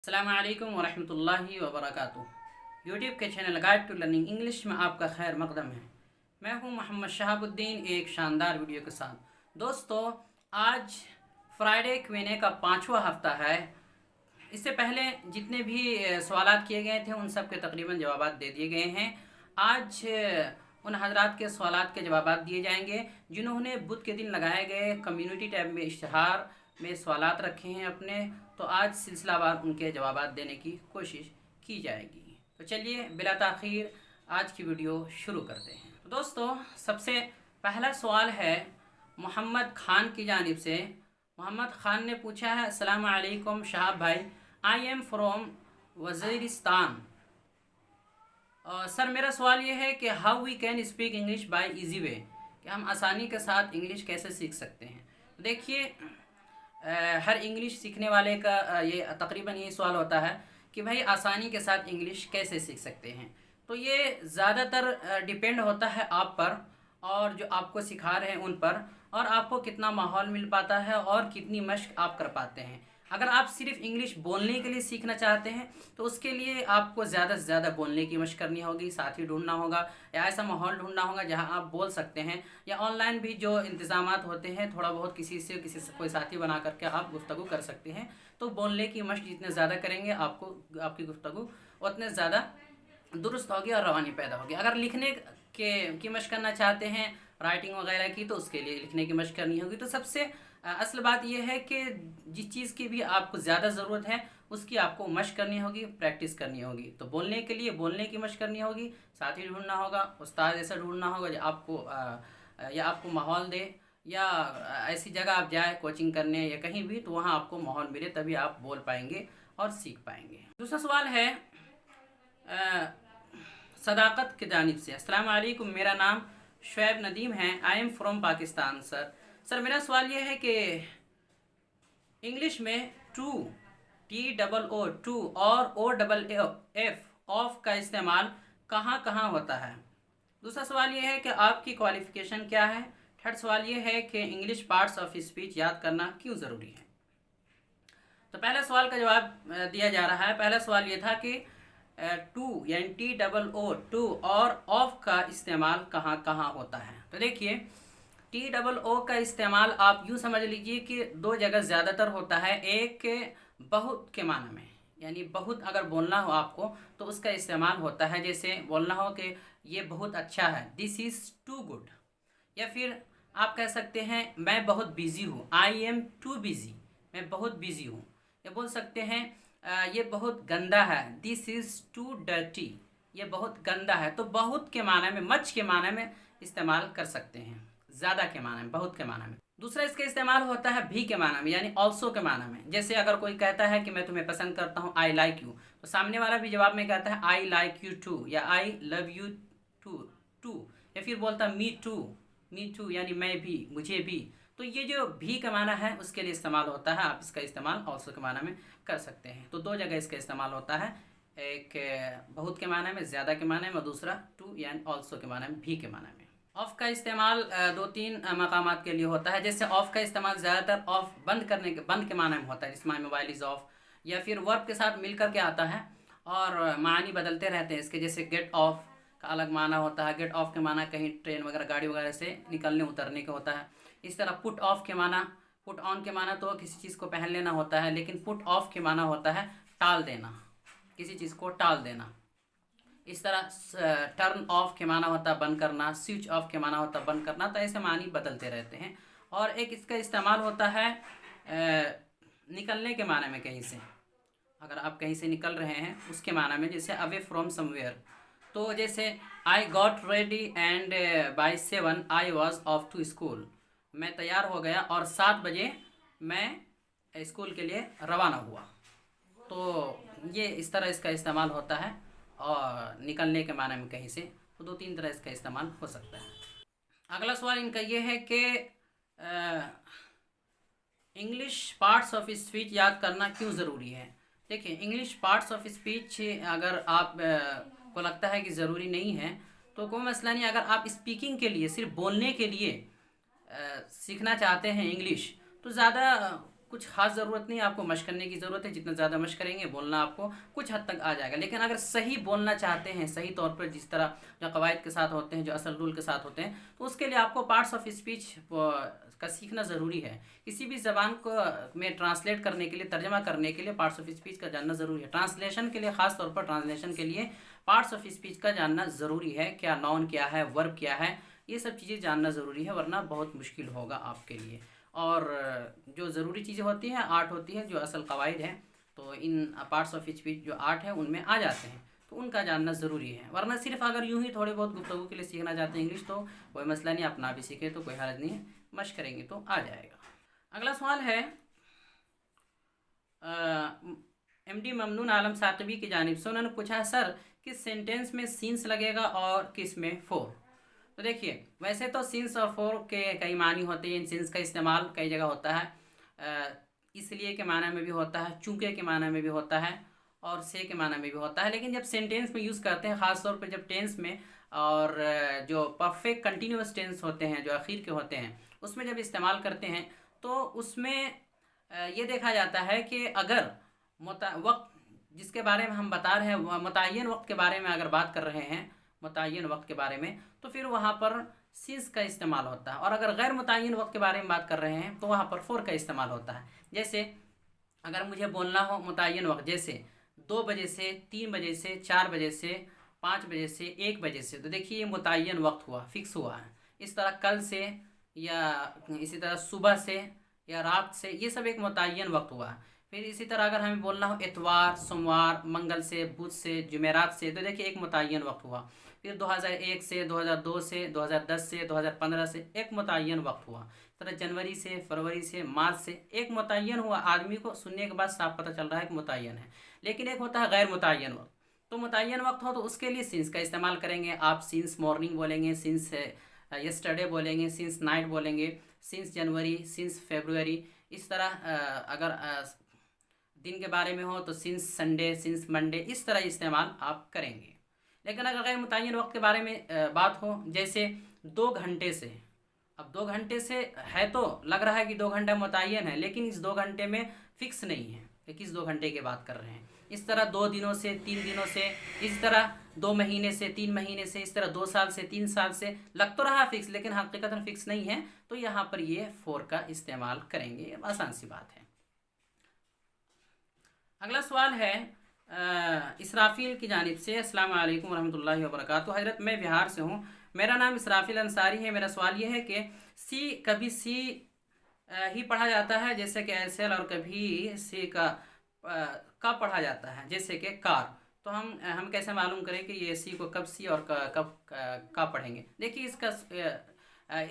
अस्सलामु अलैकुम वरहमतुल्लाहि वबरकातुहू। यूट्यूब के channel guide to learning English में आपका खैर मकदम है। मैं हूं मोहम्मद शहाबुद्दीन एक शानदार वीडियो के साथ। दोस्तों, आज फ्राइडे क्वीने का 5वां हफ्ता है। इससे पहले जितने भी सवालात किए गए थे उन सब के तकरीबन जवाबात दे दिए गए हैं। आज उन हजरात के सवालात के जवाबात दिए जाएंगे जिन्होंने बुध के दिन लगाए गए कम्युनिटी टैब में इश्तिहार में सवालात रखे हैं अपने। तो आज सिलसिलावार उनके जवाबात देने की कोशिश की जाएगी। तो चलिए बिला ताख़ीर आज की वीडियो शुरू करते हैं। तो दोस्तों, सबसे पहला सवाल है मोहम्मद खान की जानिब से। मोहम्मद खान ने पूछा है, अस्सलाम वालेकुम शहाब भाई, I am from Waziristan. Sir, मेरा सवाल ये है कि how we can speak English by easy way, कि हम आसानी के साथ इंग्लिश कैसे सीख सकते हैं। देखिए, हर इंग्लिश सीखने वाले का ये तकरीबन यही सवाल होता है कि भाई आसानी के साथ इंग्लिश कैसे सीख सकते हैं। तो ये ज़्यादातर डिपेंड होता है आप पर और जो आपको सिखा रहे हैं उन पर, और आपको कितना माहौल मिल पाता है और कितनी मशक आप कर पाते हैं। अगर आप सिर्फ इंग्लिश बोलने के लिए सीखना चाहते हैं तो उसके लिए आपको ज़्यादा से ज़्यादा बोलने की मशक करनी होगी, साथी ढूंढना होगा या ऐसा माहौल ढूंढना होगा जहां आप बोल सकते हैं, या ऑनलाइन भी जो इंतज़ामात होते हैं थोड़ा बहुत किसी से कोई साथी बना करके आप गुफ्तगू कर सकते हैं। तो बोलने की मशक जितने ज़्यादा करेंगे आपको आपकी गुफ्तगू उतने ज़्यादा दुरुस्त होगी और रवानी पैदा होगी। अगर लिखने की मशक करना चाहते हैं, राइटिंग वगैरह की, तो उसके लिए लिखने की मशक करनी होगी। तो सबसे असल बात यह है कि जिस चीज़ की भी आपको ज़्यादा ज़रूरत है उसकी आपको मशक करनी होगी, प्रैक्टिस करनी होगी। तो बोलने के लिए बोलने की मशक करनी होगी, साथी ढूंढना होगा, उस्ताद ऐसा ढूंढना होगा जो आपको माहौल दे, या ऐसी जगह आप जाए कोचिंग करने या कहीं भी, तो वहाँ आपको माहौल मिले, तभी आप बोल पाएंगे और सीख पाएंगे। दूसरा सवाल है सदाकत की जानिब से। अस्सलाम वालेकुम, मेरा नाम शुएब नदीम है, आई एम फ्रॉम पाकिस्तान। सर, मेरा सवाल यह है कि इंग्लिश में टू, TOO टू और OFF ऑफ का इस्तेमाल कहाँ कहाँ होता है। दूसरा सवाल यह है कि आपकी क्वालिफ़िकेशन क्या है। थर्ड सवाल यह है कि इंग्लिश पार्ट्स ऑफ स्पीच याद करना क्यों ज़रूरी है। तो पहला सवाल का जवाब दिया जा रहा है। पहला सवाल ये था कि टू यानी TOO टू और ऑफ का इस्तेमाल कहाँ कहाँ होता है। तो देखिए, TOO का इस्तेमाल आप यूँ समझ लीजिए कि दो जगह ज़्यादातर होता है। एक बहुत के माना में, यानी बहुत अगर बोलना हो आपको तो उसका इस्तेमाल होता है। जैसे बोलना हो कि ये बहुत अच्छा है, दिस इज़ टू गुड। या फिर आप कह सकते हैं मैं बहुत बिज़ी हूँ, आई एम टू बिज़ी, मैं बहुत बिज़ी हूँ। या बोल सकते हैं ये बहुत गंदा है, दिस इज़ टू डर्टी, ये बहुत गंदा है। तो बहुत के माने में, मच के माने में इस्तेमाल कर सकते हैं, ज़्यादा के माने में, बहुत के माने में। दूसरा इसका इस्तेमाल होता है भी के माने में, यानी ऑल्सो के माने में। जैसे अगर कोई कहता है कि मैं तुम्हें पसंद करता हूँ, आई लाइक यू, तो सामने वाला भी जवाब में कहता है आई लाइक यू टू, या आई लव यू टू। या फिर बोलता मी टू यानी मैं भी, मुझे भी। तो ये जो भी का माना है उसके लिए इस्तेमाल होता है। आप इसका इस्तेमाल ऑल्सो के माने में कर सकते हैं। तो दो जगह इसका इस्तेमाल होता है, एक बहुत के माने में, ज़्यादा के माने में, दूसरा टू यानी ऑल्सो के माने में, भी के माने में। ऑफ का इस्तेमाल दो तीन मकामात के लिए होता है। जैसे ऑफ का इस्तेमाल ज़्यादातर ऑफ बंद के माने में होता है, जिस माय मोबाइल इज़ ऑफ, या फिर वर्ब के साथ मिल कर के आता है और मानी बदलते रहते हैं इसके। जैसे गेट ऑफ का अलग माना होता है, गेट ऑफ के माना कहीं ट्रेन वगैरह गाड़ी वगैरह से निकलने उतरने का होता है। इस तरह पुट ऑफ के माना, पुट ऑन के माना तो किसी चीज़ को पहन लेना होता है, लेकिन पुट ऑफ के माना होता है टाल देना, किसी चीज़ को टाल देना। इस तरह टर्न ऑफ के माना होता है बंद करना, स्विच ऑफ के माना होता है बंद करना। तो ऐसे मानी बदलते रहते हैं। और एक इसका इस्तेमाल होता है निकलने के माने में, कहीं से, अगर आप कहीं से निकल रहे हैं उसके माना में। जैसे अवे फ्रॉम समवेयर, तो जैसे I got ready and by 7 I was off to school, मैं तैयार हो गया और 7 बजे मैं स्कूल के लिए रवाना हुआ। तो ये इस तरह इसका इस्तेमाल होता है, और निकलने के माने में कहीं से। तो दो तीन तरह इसका इस्तेमाल हो सकता है। अगला सवाल इनका ये है कि इंग्लिश पार्ट्स ऑफ स्पीच याद करना क्यों ज़रूरी है। देखिए, इंग्लिश पार्ट्स ऑफ स्पीच अगर आप को लगता है कि ज़रूरी नहीं है तो कोई मसला नहीं। अगर आप स्पीकिंग के लिए, सिर्फ बोलने के लिए सीखना चाहते हैं इंग्लिश, तो ज़्यादा कुछ ख़ास ज़रूरत नहीं है, आपको मशक़ करने की ज़रूरत है। जितना ज़्यादा मशक़ करेंगे बोलना आपको कुछ हद तक आ जाएगा। लेकिन अगर सही बोलना चाहते हैं, सही तौर पर जिस तरह जो कवायद के साथ होते हैं, जो असल रूल के साथ होते हैं, तो उसके लिए आपको पार्ट्स ऑफ स्पीच का सीखना ज़रूरी है। किसी भी ज़बान को में ट्रांसलेट करने के लिए, तर्जमा करने के लिए पार्ट्स ऑफ स्पीच का जानना ज़रूरी है। ट्रांसलेशन के लिए, ख़ास तौर पर ट्रांसलेशन के लिए पार्ट्स ऑफ स्पीच का जानना ज़रूरी है। क्या नाउन क्या है, वर्ब क्या है, ये सब चीज़ें जानना ज़रूरी है, वरना बहुत मुश्किल होगा आपके लिए। और जो ज़रूरी चीज़ें होती हैं, आर्ट होती है, जो असल कवायद हैं, तो इन पार्ट्स ऑफ स्पीच जो आर्ट है उनमें आ जाते हैं, तो उनका जानना ज़रूरी है। वरना सिर्फ अगर यूं ही थोड़े बहुत गुफ्तगू के लिए सीखना चाहते हैं इंग्लिश, तो कोई मसला नहीं, अपना भी सीखे तो कोई हर्ज नहीं है, मशक़ करेंगे तो आ जाएगा। अगला सवाल है MD ममनून आलम साकिबी की जानिब से। उन्होंने पूछा, सर किस सेंटेंस में सीन्स लगेगा और किस में फोर? तो देखिए, वैसे तो सिंस और फोर के कई मानी होते हैं। इन सिंस का इस्तेमाल कई जगह होता है, इसलिए के माना में भी होता है, चूँकि के माना में भी होता है, और से के माना में भी होता है। लेकिन जब सेंटेंस में यूज़ करते हैं, ख़ास तौर पे जब टेंस में, और जो परफेक्ट कंटिन्यूस टेंस होते हैं, जो आखिर के होते हैं, उसमें जब इस्तेमाल करते हैं, तो उसमें ये देखा जाता है कि अगर वक्त जिसके बारे में हम बता रहे हैं, मुतय्यन वक्त के बारे में अगर बात कर रहे हैं, मुतय्यन वक्त के बारे में, तो फिर वहाँ पर सिंस का इस्तेमाल होता है। और अगर गैर मुतय्यन वक्त के बारे में बात कर रहे हैं, तो वहाँ पर फोर का इस्तेमाल होता है। जैसे अगर मुझे बोलना हो मुतय्यन वक्त, जैसे 2 बजे से, 3 बजे से, 4 बजे से, 5 बजे से, 1 बजे से, तो देखिए ये मुतय्यन वक्त हुआ, फिक्स हुआ है। इस तरह कल से, या इसी तरह सुबह से या रात से, ये सब एक मुतय्यन वक्त हुआ। फिर इसी तरह अगर हमें बोलना हो इतवार, सोमवार, मंगल से, बुध से, जुमेरात से, तो देखिए एक मुतय्यन वक्त हुआ। फिर 2001 से, 2002 से, 2010 से, 2015 से एक मुतय्यन वक्त हुआ। तरह जनवरी से, फरवरी से, मार्च से एक मुतय्यन हुआ। आदमी को सुनने के बाद साफ पता चल रहा है कि मुतय्यन है। लेकिन एक होता है गैर मुतय्यन वक्त। तो मुतय्यन वक्त हो तो उसके लिए सिंस का इस्तेमाल करेंगे। आप सिंस मॉर्निंग बोलेंगे, सिंस यस्टरडे बोलेंगे, सिंस नाइट बोलेंगे, सिंस जनवरी, सिंस फरवरी। इस तरह अगर दिन के बारे में हो तो सिंस संडे, सिंस मंडे, इस तरह इस्तेमाल आप करेंगे। लेकिन अगर गैर मुतय्यन वक्त के बारे में बात हो, जैसे 2 घंटे से, अब 2 घंटे से है तो लग रहा है कि 2 घंटा मुतय्यन है, लेकिन इस 2 घंटे में फिक्स नहीं है कि किस 2 घंटे की बात कर रहे हैं। इस तरह 2 दिनों से, 3 दिनों से, इस तरह 2 महीने से, 3 महीने से, इस तरह 2 साल से, 3 साल से, लग तो रहा फिक्स, लेकिन हकीकतन फिक्स नहीं है। तो यहाँ पर ये फोर का इस्तेमाल करेंगे, आसान सी बात है। अगला सवाल है इसराफिल की जानिब से। अस्सलाम वालेकुम रहमतुल्लाहि व बरकातुहू। हज़रत, मैं बिहार से हूँ, मेरा नाम इसराफिल अंसारी है। मेरा सवाल ये है कि सी कभी सी ही पढ़ा जाता है जैसे कि एल, और कभी सी का पढ़ा जाता है जैसे कि कार। तो हम कैसे मालूम करें कि ये सी को कब सी और कब का पढ़ेंगे? देखिए, इसका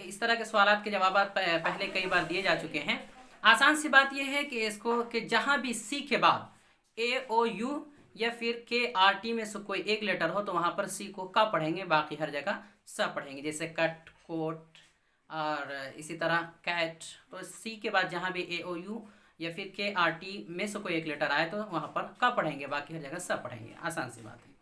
इस तरह के सवालात के जवाब पहले कई बार दिए जा चुके हैं। आसान सी बात यह है कि इसको कि जहाँ भी सी के बाद AOU या फिर KRT में से कोई एक लेटर हो, तो वहाँ पर सी को का पढ़ेंगे, बाकी हर जगह स पढ़ेंगे। जैसे कट, कोट, और इसी तरह कैट। तो सी के बाद जहाँ भी AOU या फिर KRT में से कोई एक लेटर आए, तो वहाँ पर का पढ़ेंगे, बाकी हर जगह स पढ़ेंगे। आसान सी बात है।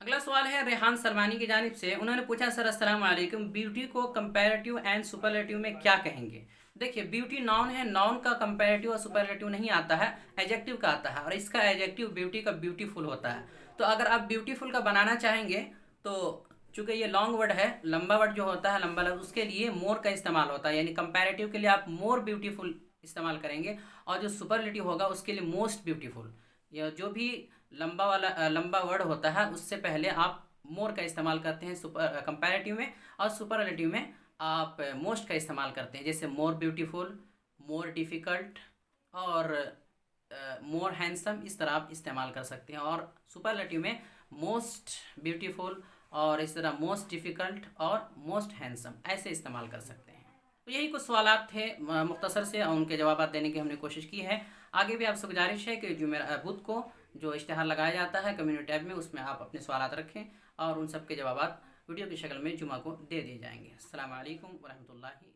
अगला सवाल है रेहान सलमानी की जानिब से। उन्होंने पूछा, सर अस्सलाम वालेकुम, ब्यूटी को कंपैरेटिव एंड सुपरलेटिव में क्या कहेंगे? देखिए, ब्यूटी नाउन है, नाउन का कंपैरेटिव और सुपरलेटिव नहीं आता है, एडजेक्टिव का आता है। और इसका एडजेक्टिव ब्यूटी का ब्यूटीफुल होता है। तो अगर आप ब्यूटीफुल का बनाना चाहेंगे, तो चूँकि ये लॉन्ग वर्ड है, लंबा वर्ड जो होता है, लंबा लफ्ज़, उसके लिए मोर का इस्तेमाल होता है। यानी कंपैरेटिव के लिए आप मोर ब्यूटीफुल इस्तेमाल करेंगे, और जो सुपरलेटिव होगा उसके लिए मोस्ट ब्यूटीफुल। या जो भी लंबा वर्ड होता है, उससे पहले आप मोर का इस्तेमाल करते हैं कंपैरेटिव में, और सुपरलेटिव में आप मोस्ट का इस्तेमाल करते हैं। जैसे मोर ब्यूटीफुल, मोर डिफ़िकल्ट, और मोर हैंडसम, इस तरह आप इस्तेमाल कर सकते हैं। और सुपरलेटिव में मोस्ट ब्यूटीफुल, और इस तरह मोस्ट डिफ़िकल्ट और मोस्ट हैंडसम, ऐसे इस्तेमाल कर सकते हैं। तो यही कुछ सवालात थे मुख्तसर से, और उनके जवाब देने की हमने कोशिश की है। आगे भी आपसे गुजारिश है कि बुध को जो इश्तिहार लगाया जाता है कम्युनिटी टैब में, उसमें आप अपने सवालात रखें, और उन सब के जवाब वीडियो की शक्ल में जुमा को दे दिए जाएंगे। अस्सलाम वालेकुम व रहमतुल्लाहि।